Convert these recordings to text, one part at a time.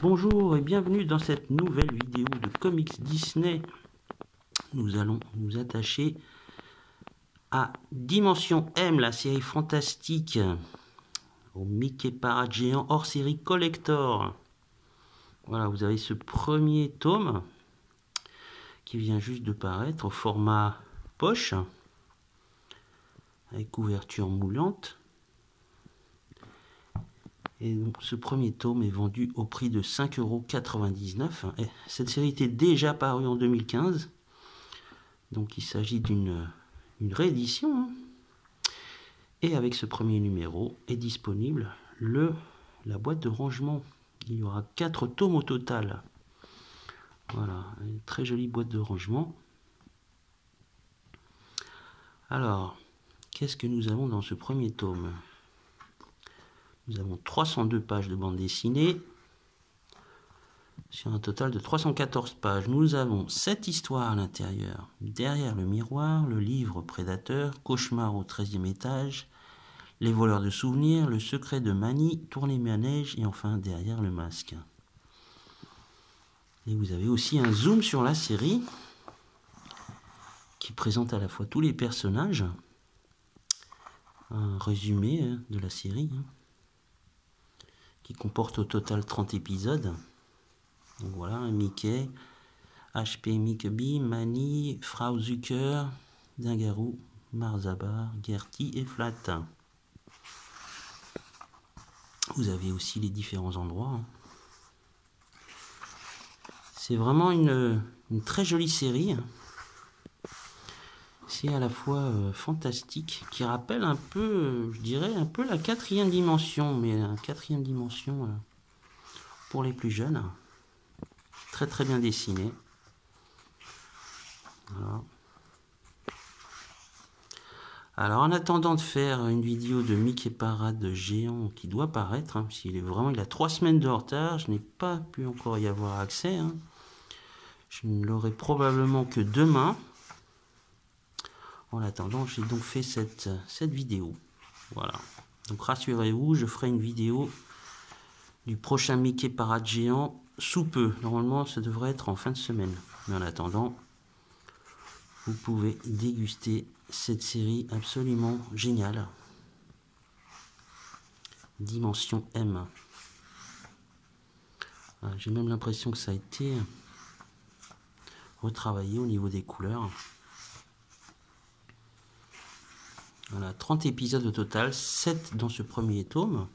Bonjour et bienvenue dans cette nouvelle vidéo de Comics Disney. Nous allons nous attacher à Dimension M, la série fantastique, au Mickey Parade géant hors série collector. Voilà, vous avez ce premier tome qui vient juste de paraître au format poche, avec couverture moulante. Et donc ce premier tome est vendu au prix de 5,99 €. Cette série était déjà parue en 2015. Donc il s'agit d'une réédition. Et avec ce premier numéro est disponible la boîte de rangement. Il y aura 4 tomes au total. Voilà, une très jolie boîte de rangement. Alors, qu'est-ce que nous avons dans ce premier tome ? Nous avons 302 pages de bande dessinée sur un total de 314 pages. Nous avons 7 histoires à l'intérieur. Derrière le miroir, le livre Prédateur, Cauchemar au 13e étage, Les voleurs de souvenirs, Le secret de Manny, Tournez manège et enfin Derrière le masque. Et vous avez aussi un zoom sur la série qui présente à la fois tous les personnages, un résumé de la série, qui comporte au total 30 épisodes. Donc voilà, Mickey, HP Mickey, Manny, Frau Zucker, Dingaroo, Marzabar, Gertie et Flat. Vous avez aussi les différents endroits. C'est vraiment une très jolie série. C'est à la fois fantastique, qui rappelle un peu, je dirais, un peu la 4e dimension, mais la 4e dimension pour les plus jeunes. Très très bien dessiné. Voilà. Alors en attendant de faire une vidéo de Mickey Parade géant qui doit paraître, s'il est vraiment, il a 3 semaines de retard, je n'ai pas pu encore y avoir accès. Je ne l'aurai probablement que demain. En attendant, j'ai donc fait cette vidéo. Voilà. Donc rassurez-vous, je ferai une vidéo du prochain Mickey Parade géant sous peu. Normalement, ça devrait être en fin de semaine. Mais en attendant, vous pouvez déguster cette série absolument géniale. Dimension M. J'ai même l'impression que ça a été retravaillé au niveau des couleurs. Voilà, 30 épisodes au total, 7 dans ce premier tome.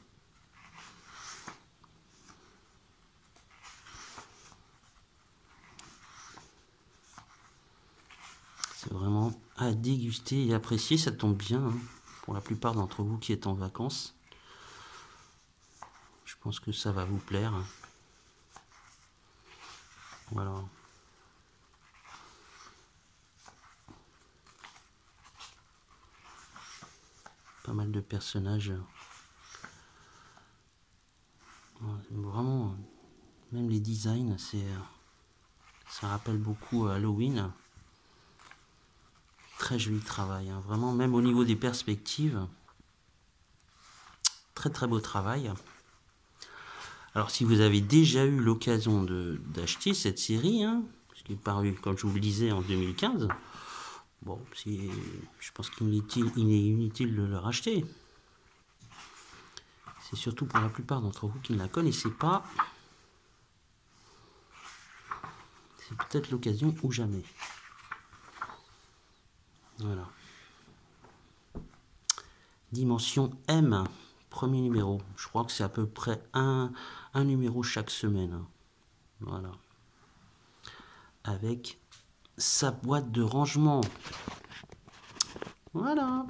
C'est vraiment à déguster et apprécier, ça tombe bien pour la plupart d'entre vous qui êtes en vacances. Je pense que ça va vous plaire. Voilà. Pas mal de personnages. Vraiment, même les designs, ça rappelle beaucoup Halloween. Très joli travail, vraiment, même au niveau des perspectives. Très très beau travail. Alors si vous avez déjà eu l'occasion d'acheter cette série, qui est parue, comme je vous le disais, en 2015, bon, je pense qu'il est inutile de le racheter. C'est surtout pour la plupart d'entre vous qui ne la connaissaient pas. C'est peut-être l'occasion ou jamais. Voilà. Dimension M, premier numéro. Je crois que c'est à peu près un numéro chaque semaine. Voilà. Avec sa boîte de rangement. Voilà.